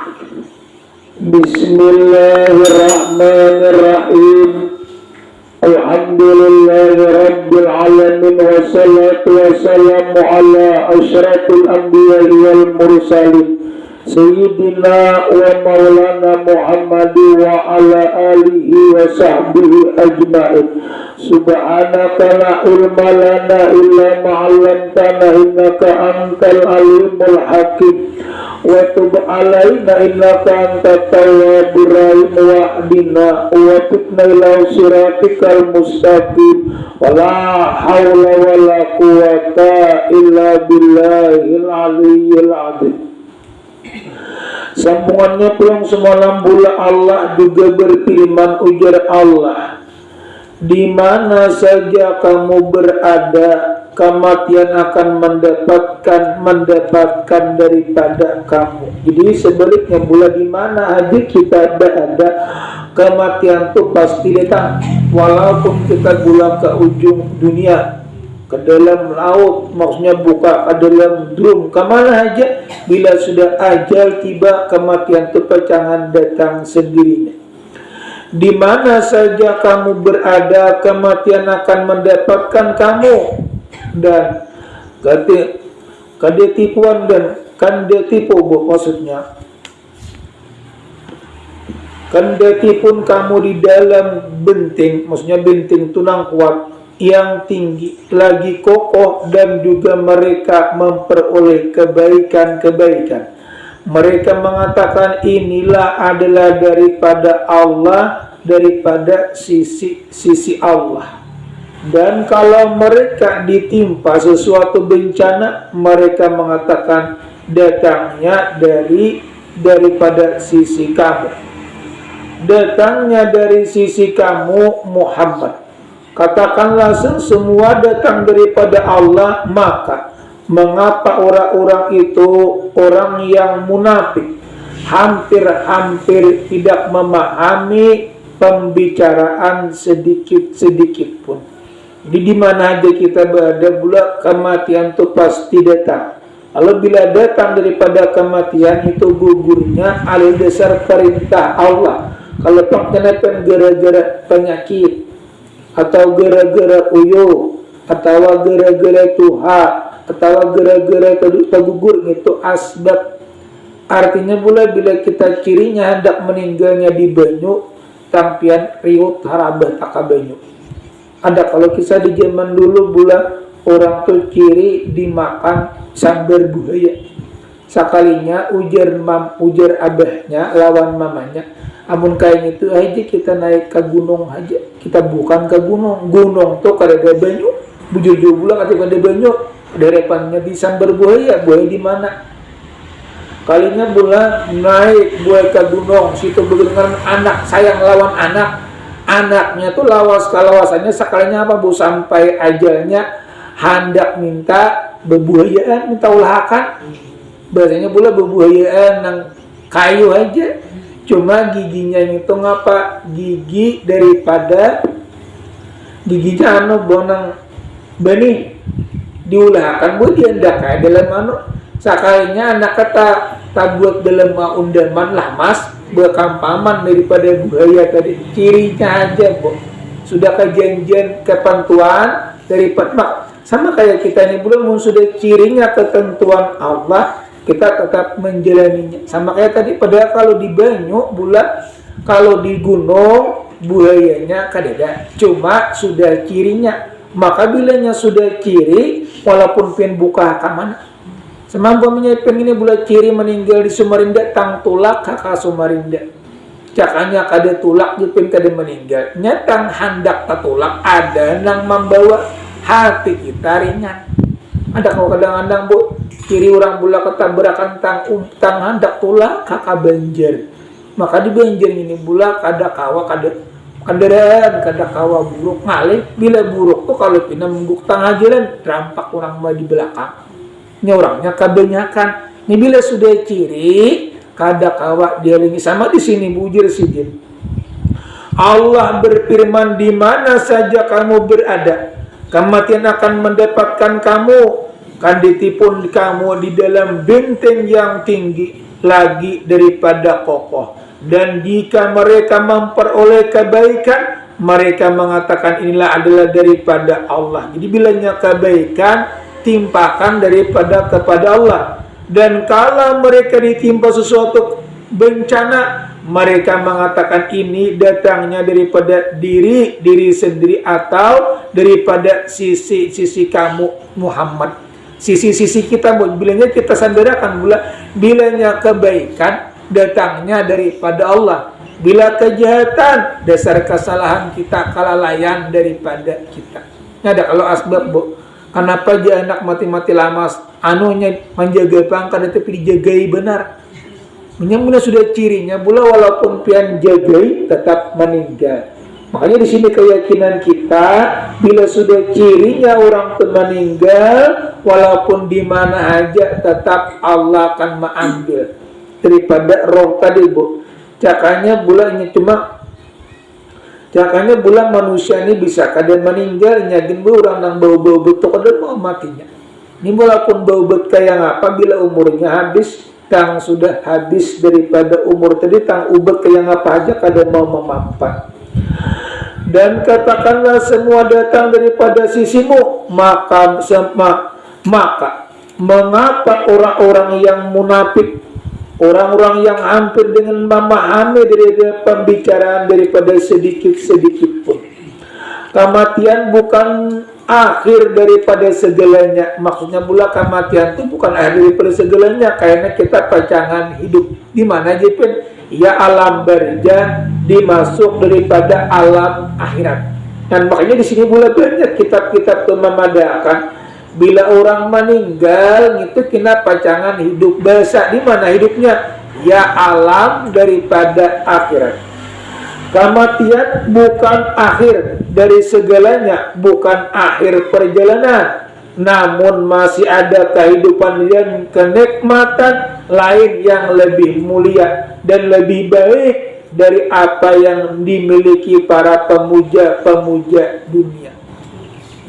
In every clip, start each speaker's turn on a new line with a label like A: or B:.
A: Bismillahirrahmanirrahim. Alhamdulillahi rabbil alamin, wassalatu wassalamu ala asyrafil anbiya'i wal mursalin Sayyidina wa maulana Muhammadi wa ala alihi wa sahbihi ajma'in. Subhanaka la ilma lana illa ma'allamtana innaka antal alimul hakim. Wa tub alaina innaka antat tawwabur rahim wahdina wa tubna ila siratikal mustaqim. Wa la hawla wa la quwwata illa billahil aliyyil azim. Sambungannya pulang semalam pula Allah juga berfirman, ujar Allah, di mana saja kamu berada, kematian akan mendapatkan daripada kamu. Jadi sebaliknya pula, di mana aja kita berada, kematian itu pasti datang. Walaupun kita pulang ke ujung dunia, ke dalam laut, maksudnya buka ke dalam drum, kemana aja, bila sudah ajal tiba, kematian itu pecangan datang sendirinya. Di mana saja kamu berada, kematian akan mendapatkan kamu. Dan kade tipuan dan kande tipu, maksudnya kande tipun kamu di dalam benting, maksudnya benting tunang kuat yang tinggi, lagi kokoh, dan juga mereka memperoleh kebaikan-kebaikan. Mereka mengatakan inilah adalah daripada Allah, daripada sisi Allah. Dan kalau mereka ditimpa sesuatu bencana, mereka mengatakan datangnya daripada sisi kamu. Datangnya dari sisi kamu Muhammad. Katakanlah semua datang daripada Allah, maka mengapa orang-orang itu, orang yang munafik, hampir tidak memahami pembicaraan sedikit pun. Jadi di mana aja kita berada pula, kematian itu pasti datang. Kalau bila datang daripada kematian itu gugurnya alih dasar perintah Allah. Kalau kenapa gara-gara penyakit, atau gara-gara uyu, atau gara-gara tuha, atau gara-gara tergugur, itu asbab. Artinya pula bila kita cirinya hendak meninggalnya di banyu, tampian riut harabah takabanyu. Ada kalau kisah di zaman dulu pula, orang tuh ciri dimakan sambar buaya. Sekalinya ujar abahnya lawan mamanya, amun kayak itu aja kita naik ke gunung aja. Kita bukan ke gunung tuh kada ada banyu. Bujur pula ketika ada banyu, derepannya bisa berbuaya. Buaya di mana? Kalinya pula naik buaya ke gunung, situ dengan anak sayang lawan anak. Anaknya tuh lawasannya sekalinya apa bu, sampai ajalnya hendak minta bebuayaan, minta ulahakan. Biasanya pula bebuayaan nang kayu aja. Cuma giginya itu ngapa? Gigi daripada giginya bonang benih diulahkan buat diandak kayak dalam sakalinya anak kata tabuat dalam undaman lah mas berkampaman daripada buaya tadi. Cirinya aja sudah kejanjian ketentuan daripada sama kayak kita ini belum sudah cirinya ketentuan Allah, kita tetap menjalaninya. Sama kayak tadi, padahal kalau di banyu bulat, kalau di gunung buayanya kadada, cuma sudah cirinya. Maka bilanya sudah ciri, walaupun pin buka kamana, semampu menyiapkan ini bulat ciri meninggal di Samarinda, tang tulak kakak Samarinda. Cakanya kada tulak jepin kada meninggal, nyatang hendak tatulak, ada nang membawa hati kita ringan. Ada kalau kadang-kadang bu, kiri orang bula ketabrakan tang hendak tulak kakak banjir. Maka di banjir ini bula kada kawa kendaraan, kada kawa buruk ngalih. Bila buruk tuh kalau pina mengguk tengah jalan, rampak orang mah di belakang. Ini orangnya kebanyakan. Ini bila sudah ciri, kada kawa dia lagi sama di sini bujir sidin. Allah berfirman, di mana saja kamu berada, kematian akan mendapatkan kamu. Kan ditipun kamu di dalam benteng yang tinggi, lagi daripada kokoh. Dan jika mereka memperoleh kebaikan, mereka mengatakan inilah adalah daripada Allah. Jadi bilanya kebaikan, timpakan daripada kepada Allah. Dan kalau mereka ditimpa sesuatu bencana, mereka mengatakan ini datangnya daripada diri sendiri atau daripada sisi kamu Muhammad, sisi kita. Bilanya kita sandarkan bilanya kebaikan datangnya daripada Allah, bila kejahatan dasar kesalahan kita, kelalaian daripada kita. Ada kalau asbab kenapa aja anak mati lama anunya menjaga pangkat tapi dijagai benar. Menyambungnya sudah cirinya pula walaupun pian jagai tetap meninggal. Makanya di sini keyakinan kita bila sudah cirinya orang itu meninggal walaupun di mana aja tetap Allah akan mengambil daripada roh tadi Cakanya bulan manusia ini bisa kadang meninggal nyagin orang yang bau-bau betul kadang mau matinya. Ini walaupun bau bet kayak apa bila umurnya habis, tang sudah habis daripada umur tadi, tang ubet kayak apa aja kadang mau memampat. Dan katakanlah semua datang daripada sisimu, maka mengapa orang-orang yang munafik, orang-orang yang hampir dengan memahami dari pembicaraan daripada sedikit-sedikit pun. Kematian bukan akhir daripada segalanya. Maksudnya pula kematian itu bukan akhir daripada segalanya. Karena kita pacangan hidup di mana aja pun, ya alam barja dimasuk daripada alam akhirat. Dan makanya di sini pula banyak kitab-kitab itu memadakan bila orang meninggal itu kena pacangan hidup bahasa di mana hidupnya, ya alam daripada akhirat. Kematian bukan akhir dari segalanya, bukan akhir perjalanan, namun masih ada kehidupan dan kenikmatan lain yang lebih mulia dan lebih baik dari apa yang dimiliki para pemuja-pemuja dunia.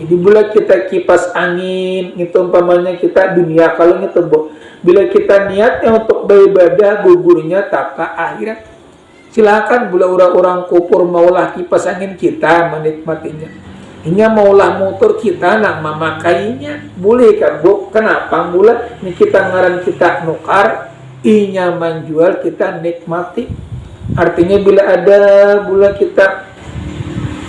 A: Jadi bila kita kipas angin, itu umpamanya kita dunia, kalau itu bila kita niatnya untuk beribadah, gugurnya taka akhirat. Silakan bila orang-orang kufur maulah kipas angin kita menikmatinya. Inya maulah motor kita nak memakainya. Boleh kan bu? Kenapa mula ini kita ngaran kita nukar, inya menjual kita nikmati. Artinya bila ada bila kita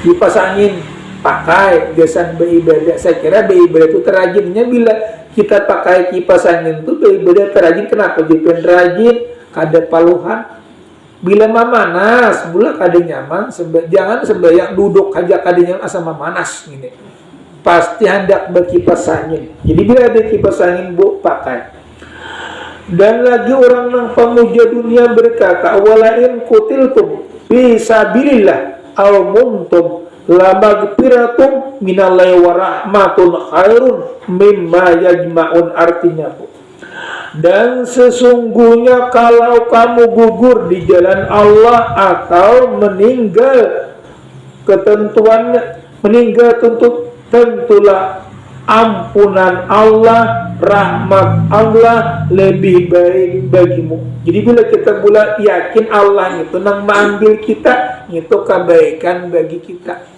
A: kipas angin pakai biasa beribadah, saya kira beribadah itu terajinnya bila kita pakai kipas angin itu beribadah terajin. Kenapa jadi rajin? Kada paluhan. Bila mamanas, bula kada nyaman, jangan sembahyang duduk aja kada nyaman asal mamanas gini. Pasti hendak berkipas angin. Jadi bila ada kipas angin bu pakai. Dan lagi orang yang pemuja dunia berkata, walain kutiltum fisabilillah aw muntum la magfiratum minallahi wa rahmatun khairun mimma yajma'un. Artinya bu, dan sesungguhnya kalau kamu gugur di jalan Allah atau meninggal, ketentuannya meninggal tentulah ampunan Allah, rahmat Allah lebih baik bagimu. Jadi bila kita yakin Allah itu nang mengambil kita, itu kebaikan bagi kita.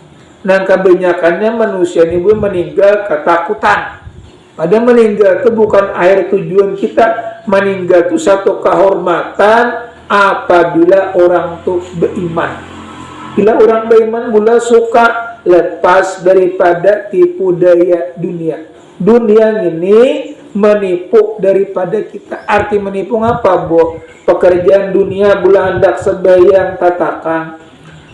A: Nah kebanyakannya manusia ini meninggal ketakutan. Pada meninggal itu bukan akhir tujuan kita. Meninggal itu satu kehormatan apabila orang itu beriman. Bila orang beriman pula suka lepas daripada tipu daya dunia. Dunia ini menipu daripada kita. Arti menipu apa bu? Pekerjaan dunia pula hendak sembahyang tatakan,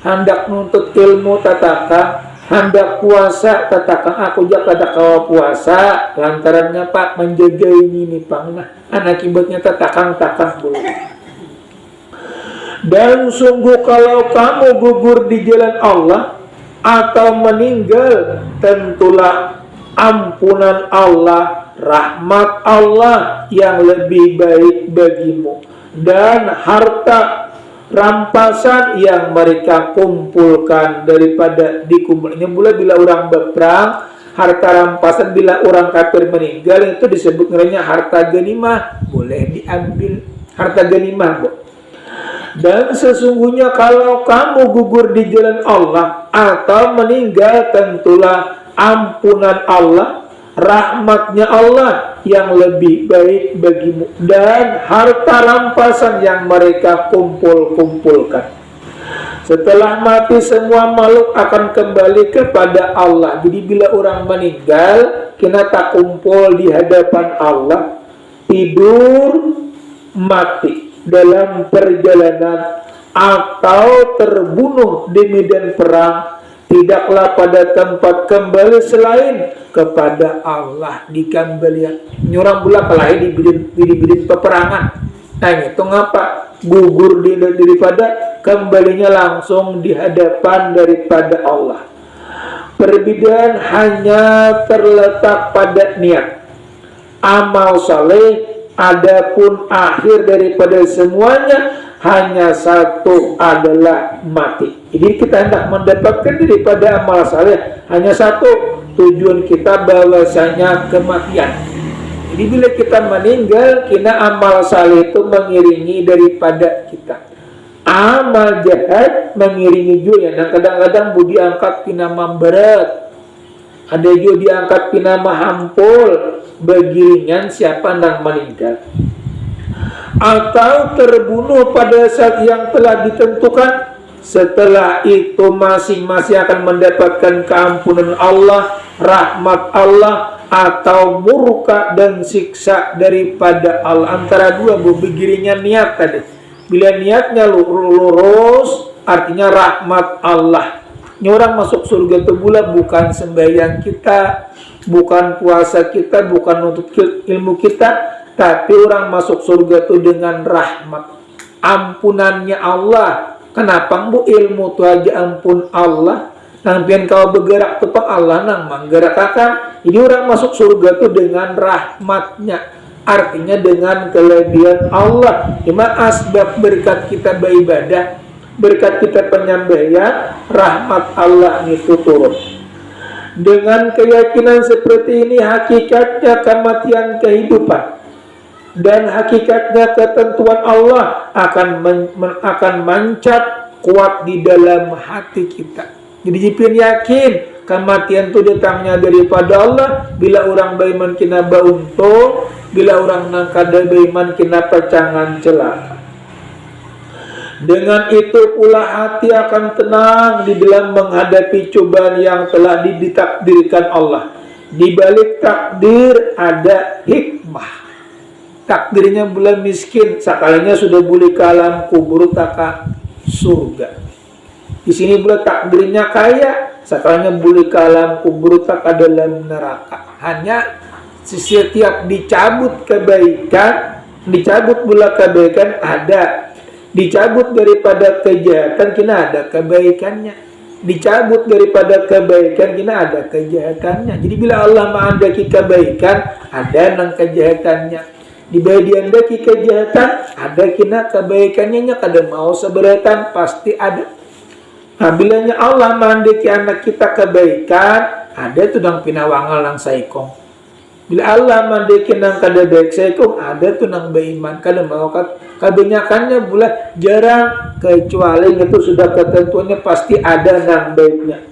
A: hendak nuntut ilmu tatakan, hendak puasa tatakan. Aku jaga kada kawa puasa lantarannya pak menjaga ini pangna anak akibatnya tatakan bulu. Dan sungguh kalau kamu gugur di jalan Allah atau meninggal, tentulah ampunan Allah, rahmat Allah yang lebih baik bagimu, dan harta rampasan yang mereka kumpulkan daripada dikumpulnya pula bila orang berperang. Harta rampasan bila orang kafir meninggal itu disebut namanya harta ganimah, boleh diambil. harta ganimah, Bu. Dan sesungguhnya kalau kamu gugur di jalan Allah atau meninggal, tentulah ampunan Allah, rahmatnya Allah yang lebih baik bagimu dan harta rampasan yang mereka kumpulkan. Setelah mati semua makhluk akan kembali kepada Allah. Jadi bila orang meninggal, kita tak kumpul di hadapan Allah, tidur, mati dalam perjalanan atau terbunuh di medan perang, tidaklah pada tempat kembali selain kepada Allah. Dikembalikan nyurang pula kelahi di bidin peperangan. Nah itu ngapa? Gugur daripada kembalinya langsung di hadapan daripada Allah. Perbedaan hanya terletak pada niat. Amal saleh, adapun akhir daripada semuanya hanya satu, adalah mati. Jadi kita hendak mendapatkan daripada amal saleh hanya satu, tujuan kita bahwasanya kematian. Jadi bila kita meninggal, kena amal saleh itu mengiringi daripada kita. Amal jahat mengiringi juga. Nah kadang-kadang budi angkat pina berat, ada juga diangkat pina hampul, begiringan siapa nang meninggal atau terbunuh pada saat yang telah ditentukan. Setelah itu masing-masing akan mendapatkan keampunan Allah, rahmat Allah, atau murka dan siksa daripada Allah. Antara dua, begiringan niat tadi. Bila niatnya lurus, artinya rahmat Allah. Ini orang masuk surga itu pula bukan sembahyang kita, bukan puasa kita, bukan untuk ilmu kita, tapi orang masuk surga itu dengan rahmat, ampunannya Allah. Kenapa bu ilmu tu aja ampun Allah, nampian kau bergerak tu pak Allah nang menggerakkan. Jadi orang masuk surga tu dengan rahmatnya, artinya dengan kelebihan Allah. Cuma asbab berkat kita beribadah, berkat kita penyembelihan, rahmat Allah itu turun. Dengan keyakinan seperti ini, hakikatnya kematian kehidupan dan hakikatnya ketentuan Allah akan mencap kuat di dalam hati kita. Jadi jipin yakin kematian itu datangnya daripada Allah. Bila orang beriman kena beruntung, bila orang nangkada beriman kena pecangan celaka. Dengan itu pula hati akan tenang di dalam menghadapi cobaan yang telah ditakdirkan Allah. Di balik takdir ada hikmah. Takdirnya bulan miskin, sekalinya sudah boleh ke alam kubur taka surga. Di sini pula takdirnya kaya, sekalinya boleh ke alam kubur taka dalam neraka. Hanya setiap dicabut kebaikan, dicabut pula kebaikan ada, dicabut daripada kejahatan kena ada kebaikannya, dicabut daripada kebaikan kena ada kejahatannya. Jadi bila Allah menghendaki kebaikan, ada nang kejahatannya. Di bagian daki kejahatan ada kena kebaikannya, kada mau seberatan pasti ada. Nah, bilanya Allah menghendaki anak kita kebaikan, ada tu nang pinawangal nang saikong. Bila Allah menghendaki nang kada baik saikong, ada tu nang beriman kada mau kebanyakannya bulah jarang, kecuali itu sudah ketentuannya pasti ada nang baiknya.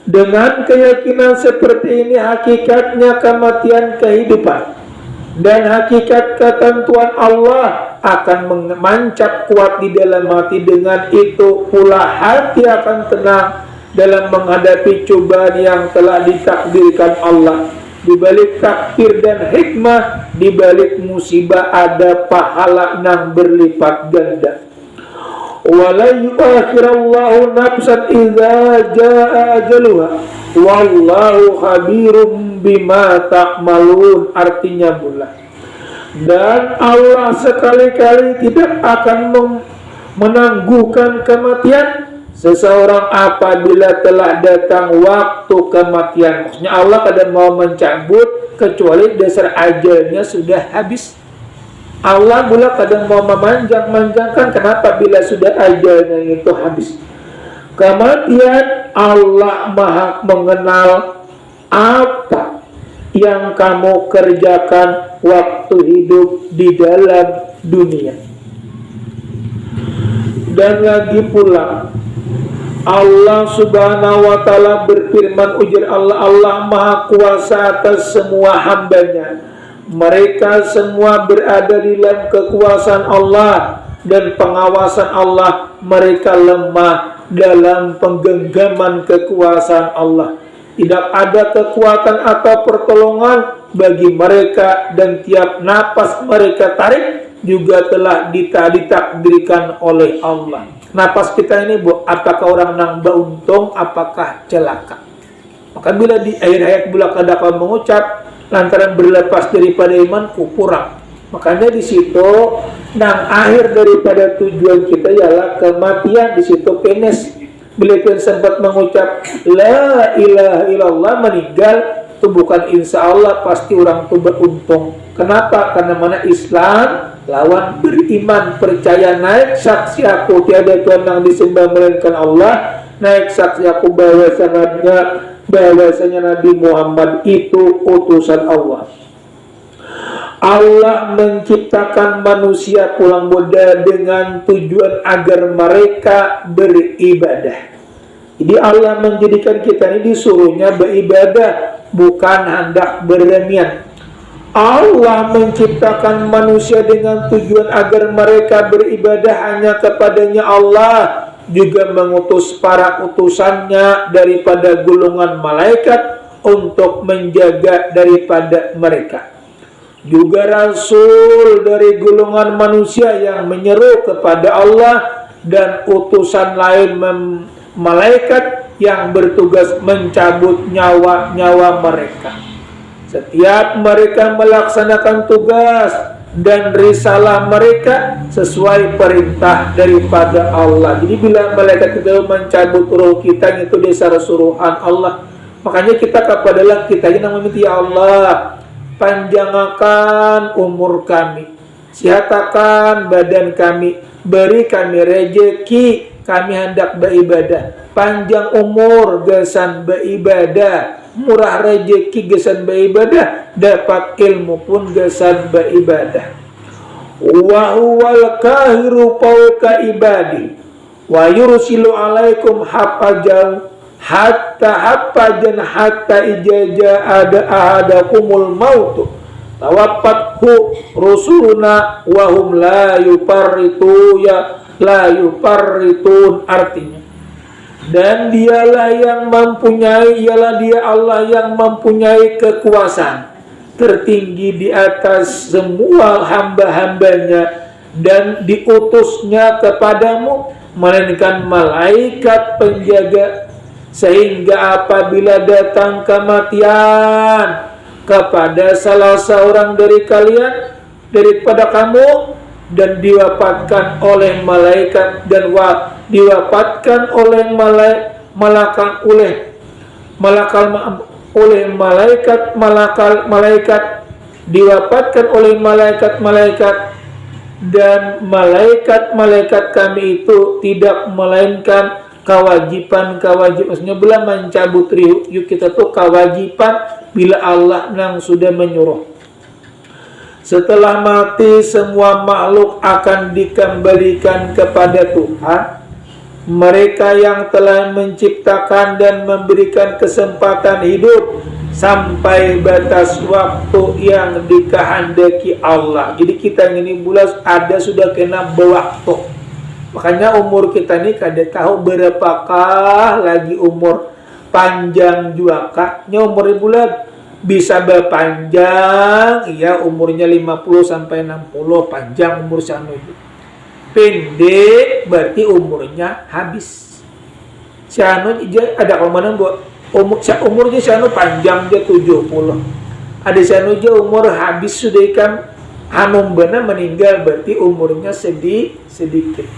A: Dengan keyakinan seperti ini, hakikatnya kematian kehidupan dan hakikat ketentuan Allah akan memancap kuat di dalam hati. Dengan itu pula hati akan tenang dalam menghadapi cobaan yang telah ditakdirkan Allah. Di balik takdir dan hikmah, di balik musibah ada pahala yang berlipat ganda. Wala yuakhirallahu nafsan idza jaa ajaluha wallahu khabirum bima ta'malun. Artinya pula, dan Allah sekali-kali tidak akan menangguhkan kematian seseorang apabila telah datang waktu kematian. Maksudnya Allah kadang mau mencabut kecuali dasar ajalnya sudah habis. Allah pula kadang mau memanjangkan. Kenapa? Bila sudah ajalnya itu habis. Kematian Allah maha mengenal apa yang kamu kerjakan waktu hidup di dalam dunia. Dan lagi pula Allah subhanahu wa ta'ala berfirman, ujar Allah, Allah maha kuasa atas semua hambanya. Mereka semua berada di dalam kekuasaan Allah dan pengawasan Allah. Mereka lemah dalam penggenggaman kekuasaan Allah. Tidak ada kekuatan atau pertolongan bagi mereka, dan tiap napas mereka tarik juga telah ditakdirkan oleh Allah. Napas kita ini, Bu, apakah orang nambah untung, apakah celaka? Maka bila di akhir ayat bila kadakan mengucap lantaran berlepas daripada iman kurang. Makanya di situ nang akhir daripada tujuan kita ialah kematian. Di situ penes beliau sempat mengucap la ilaha illallah, meninggal itu bukan insya Allah pasti orang itu beruntung. Kenapa? Karena mana Islam lawan beriman, percaya, naik saksi aku tiada Tuhan yang disembah melainkan Allah, naik saksi aku bahwasanya Nabi Muhammad itu utusan Allah. Allah menciptakan manusia pulang muda dengan tujuan agar mereka beribadah. Jadi Allah menjadikan kita ini disuruhnya beribadah, bukan hendak berlemian. Allah menciptakan manusia dengan tujuan agar mereka beribadah hanya kepadanya Allah, juga mengutus para utusannya daripada golongan malaikat untuk menjaga daripada mereka. Juga rasul dari golongan manusia yang menyeru kepada Allah, dan utusan lain malaikat yang bertugas mencabut nyawa-nyawa mereka. Setiap mereka melaksanakan tugas dan risalah mereka sesuai perintah daripada Allah. Jadi bila malaikat itu mencabut roh kita, itu dasar suruhan Allah. Makanya kita kepada kita ini meminta, ya Allah, panjangkan umur kami, sehatakan badan kami, beri kami rejeki, kami hendak beribadah. Panjang umur gesan beribadah, murah rejeki gesan beribadah, dapat ilmu pun gesan beribadah. Wa huwal kahiru fawqa ibadi wa yursilu alaikum hafajan hatta ijaja ada ahadakumul mautu tawaffatu rusuluna wa hum la yufarritun. Artinya, dan dialah yang mempunyai, ialah dia Allah yang mempunyai kekuasaan tertinggi di atas semua hamba-hambanya, dan diutusnya kepadamu melainkan malaikat penjaga, sehingga apabila datang kematian kepada salah seorang dari kalian daripada kamu, dan diwafatkan oleh malaikat, dan diwafatkan oleh malaikat diwafatkan oleh malaikat, dan malaikat kami itu tidak melainkan kewajiban, maksudnya bila mencabut riuh kita tuh kewajiban bila Allah yang sudah menyuruh. Setelah mati semua makhluk akan dikembalikan kepada Tuhan. Mereka yang telah menciptakan dan memberikan kesempatan hidup sampai batas waktu yang dikehendaki Allah. Jadi kita ini bulan ada sudah kena berwaktu. Makanya umur kita ini kada tahu berapakah lagi umur panjang juga kaknya umur bulan bisa berpanjang, ya umurnya 50 sampai 60, panjang umur sanu itu. Pendek berarti umurnya habis. Sanu ada komandan buat umurnya sanu panjang dia 70. Ada sanu dia umur habis sudah ikan hanum benar meninggal, berarti umurnya sedikit.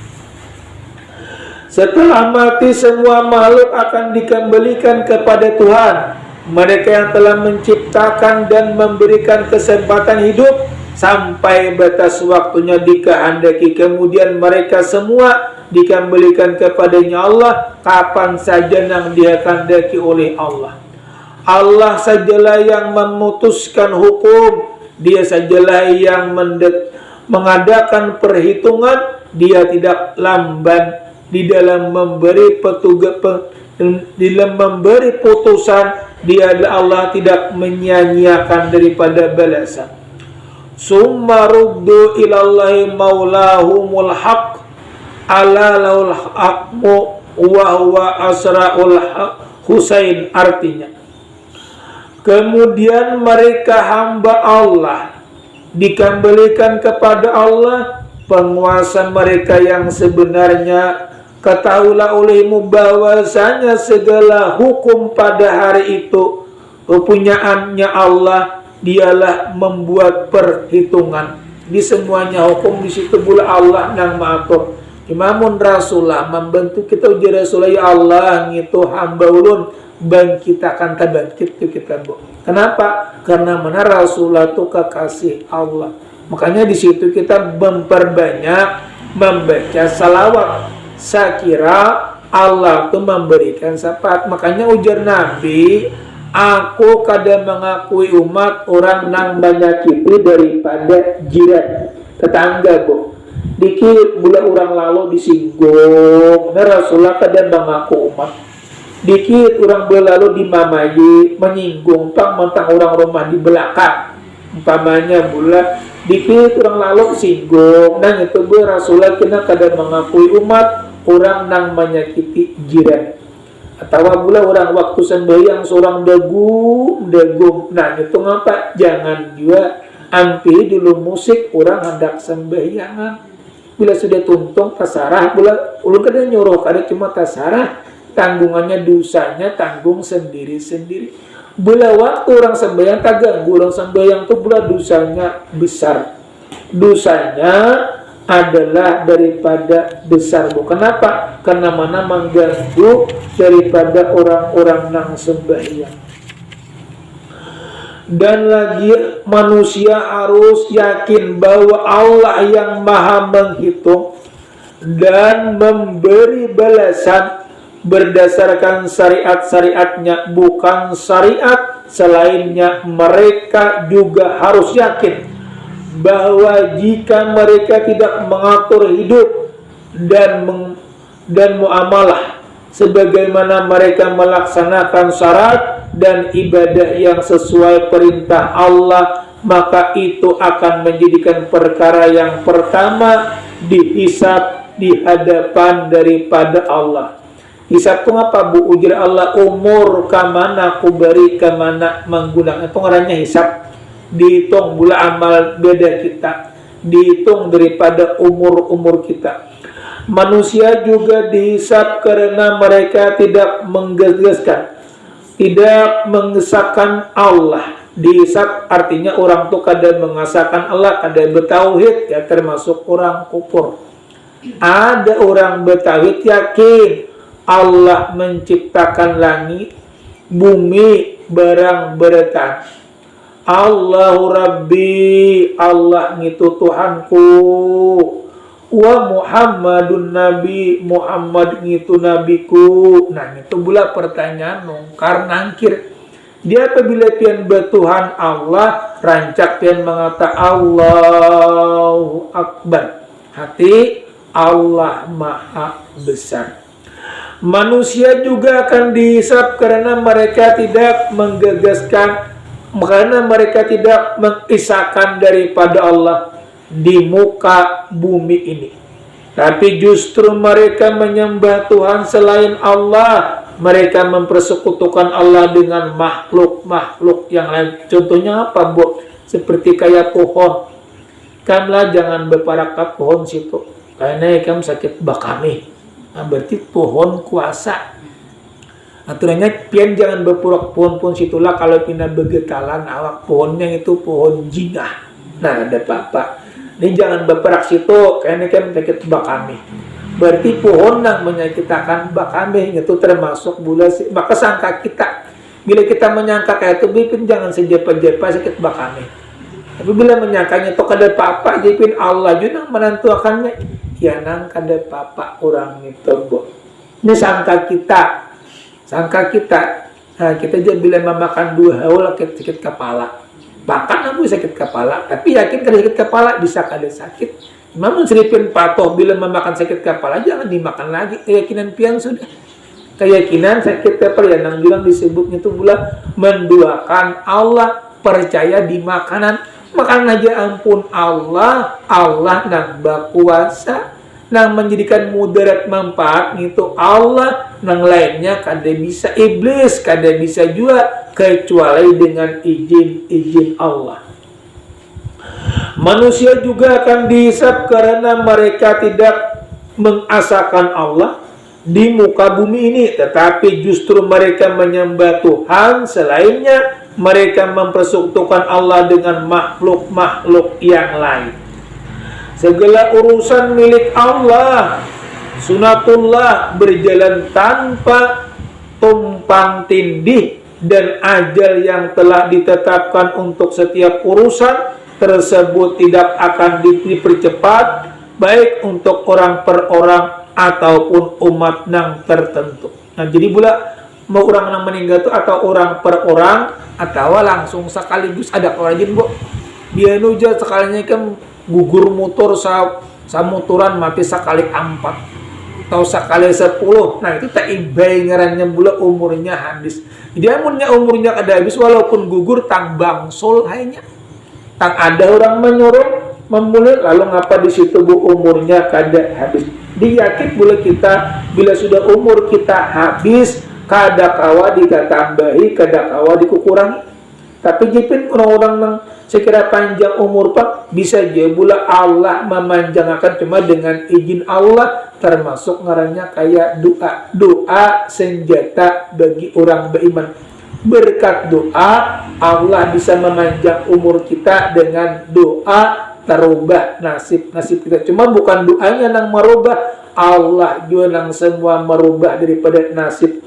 A: Setelah mati semua makhluk akan dikembalikan kepada Tuhan. Mereka yang telah menciptakan dan memberikan kesempatan hidup sampai batas waktunya dikehendaki, kemudian mereka semua dikembalikan kepadanya Allah kapan saja yang dikehendaki oleh Allah. Allah sajalah yang memutuskan hukum, dia sajalah yang mengadakan perhitungan, dia tidak lamban di dalam memberi di dalam memberi putusan. Dia Allah tidak menyia-nyiakan daripada balasan. Summa ruddu ilallahi maulahumul haq ala laul haqmu wa huwa asra'ul Husain. Artinya, kemudian mereka hamba Allah dikembalikan kepada Allah, penguasa mereka yang sebenarnya. Ketahuilah olehmu bahwasanya segala hukum pada hari itu kepunyaannya Allah, dialah membuat perhitungan. Di semuanya hukum di situ pula Allah yang mengatur. Imamun Rasulullah membantu kita uji Rasulullah, ya Allah itu hamba ulun bangkit akan tabangkit tu kita bu. Kenapa? Karena mana Rasulullah itu kekasih Allah. Makanya di situ kita memperbanyak membaca salawat. Saya kira Allah itu memberikan syafaat. Makanya ujar Nabi, aku kadang mengakui umat orang nang menyakiti daripada jiran tetangga bu. Dikit bula orang lalu disinggung. Nah Rasulullah kadang mengaku umat. Dikit orang berlalu dimamayi, menyinggung mentang orang rumah di belakang. Umpamanya bula dikit orang lalu singgung. Nah itu bu Rasulullah kena kadang mengakui umat orang nang menyakiti jiran. Atau pula orang waktu sembahyang seorang degum. Nah itu ngapa? Jangan juga ampi dulu musik orang hendak sembahyangan. Bila sudah tuntung tasarah, bila ulun kada nyuruh kada cuma tasarah, tanggungannya dosanya tanggung sendiri-sendiri. Bila waktu orang sembahyang tak ganggu orang sembahyang tu bila dosanya besar. Dosanya adalah daripada besar bu. Kenapa? Karena mana mengganggu daripada orang-orang nang sembahyang. Dan lagi manusia harus yakin bahwa Allah yang maha menghitung dan memberi balasan berdasarkan syariat-syariatnya, bukan syariat selainnya. Mereka juga harus yakin bahwa jika mereka tidak mengatur hidup dan muamalah sebagaimana mereka melaksanakan syarat dan ibadah yang sesuai perintah Allah, maka itu akan menjadikan perkara yang pertama dihisab di hadapan daripada Allah. Hisab itu apa bu? Ujar Allah, umur kamana ku beri kamana menggunakan. Itu ngarannya hisab. Dihitung bula amal beda kita, dihitung daripada umur kita. Manusia juga dihisab karena mereka tidak menggegaskan, tidak mengesahkan Allah. Dihisab artinya orang tu kadang mengesahkan Allah, kadang bertauhid, ya termasuk orang kufur. Ada orang bertauhid yakin Allah menciptakan langit, bumi, barang beretan. Allahu Rabbi, Allah itu Tuhanku. Wa Muhammadun Nabi, Muhammad itu nabiku. Nah itu pula pertanyaan nongkar nangkir. Dia apabila pian bertuhan Allah, rancak pian mengata Allahu Akbar. Hati Allah maha besar. Manusia juga akan dihisab karena mereka tidak menggagaskan, karena mereka tidak mengisahkan daripada Allah di muka bumi ini. Tapi justru mereka menyembah Tuhan selain Allah. Mereka mempersekutukan Allah dengan makhluk-makhluk yang lain. Contohnya apa bu? Seperti kayak pohon. Kamlah jangan berparakat pohon situ, karena kamu sakit bakami. Nah, berarti pohon kuasa. Aturannya pian jangan berpura pohon-pohon situlah kalau pindah begetalan awak pohonnya itu pohon jinah. Nah ada apa-apa. Ini jangan berperak situ karena kan sakit bakami. Berarti pohon yang menyakitakan bakami itu termasuk bula. Maka sangka kita bila kita menyangka kayak itu bipin jangan sejepa-jepa sakit bakami. Tapi bila menyangkanya itu kada apa-apa jipin Allah juga menentukannya. Ya nang kada apa-apa orang itu bu. Ini sangka kita. Nah, kita jadi bila memakan 2 haul sakit kepala. Bahkan aku sakit kepala, tapi yakin kada sakit kepala bisa kada sakit. Namun seripin patoh bila memakan sakit kepala jangan dimakan lagi. Keyakinan pian sudah. Keyakinan sakit kepala yang bilang disebutnya itu pula menduakan Allah, percaya di makanan. Makan aja ampun Allah nang berkuasa, nang menjadikan mudarat manfaat itu Allah, nang lainnya kada bisa iblis, kada bisa juga kecuali dengan izin Allah. Manusia juga akan dihisab karena mereka tidak mengasakan Allah di muka bumi ini, tetapi justru mereka menyembah Tuhan selainnya. Mereka mempersekutukan Allah dengan makhluk-makhluk yang lain. Segala urusan milik Allah, sunatullah, berjalan tanpa tumpang tindih, dan ajal yang telah ditetapkan untuk setiap urusan tersebut tidak akan dipercepat, baik untuk orang per orang ataupun umat yang tertentu. Nah, jadi pula mau orang yang meninggal itu atau orang per orang atau langsung sekaligus ada orangin bu dia nuja sekalinya kan gugur motor samuturan mati sekali 4 atau sekali 10. Nah itu tak ibai ngarannya bula umurnya habis. Jadi amunnya umurnya kada habis walaupun gugur tang bangsul hanya tang ada orang menyuruh memulai lalu ngapa di situ bu umurnya kada habis. Diyakin boleh kita bila sudah umur kita habis kada kawa dikatambahi, kada kawa dikukurangi. Tapi jepin orang-orang yang sekira panjang umur pak bisa aja pula Allah memanjangkan cuma dengan izin Allah, termasuk ngarannya kayak doa senjata bagi orang beriman. Berkat doa Allah bisa memanjang umur kita, dengan doa terubah nasib kita. Cuma bukan doanya yang merubah, Allah juga yang semua merubah daripada nasib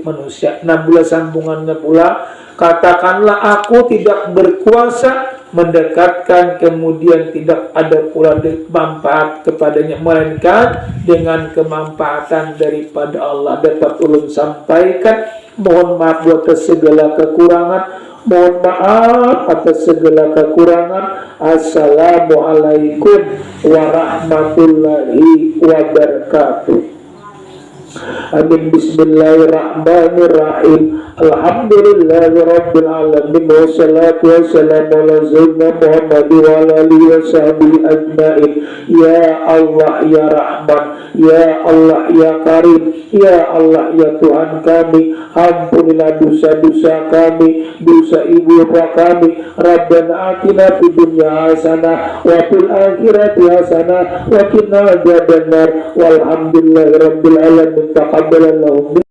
A: manusia. 16 sambungannya pula, katakanlah aku tidak berkuasa mendekatkan, kemudian tidak ada pula manfaat kepadanya, melainkan dengan kemanfaatan daripada Allah. Dapat ulun sampaikan, mohon maaf buat segala kekurangan, mohon maaf atas segala kekurangan. Assalamualaikum warahmatullahi wabarakatuh. Amin. Bismillahirrahmanirrahim. Alhamdulillahirabbil alamin, wassalatu wassalamu ala sayyidina Muhammad wa ala alihi washabihi ajmain. Ya Allah ya Rahman, ya Allah ya Karim, ya Allah ya Tuhan kami, ampunilah dosa-dosa kami, dosa ibu bapa kami. Rabbana atina fid dunya hasanah wa fil akhirati hasanah wa qina adzabannar. Walhamdulillahirabbil alamin. Taqabbalallahu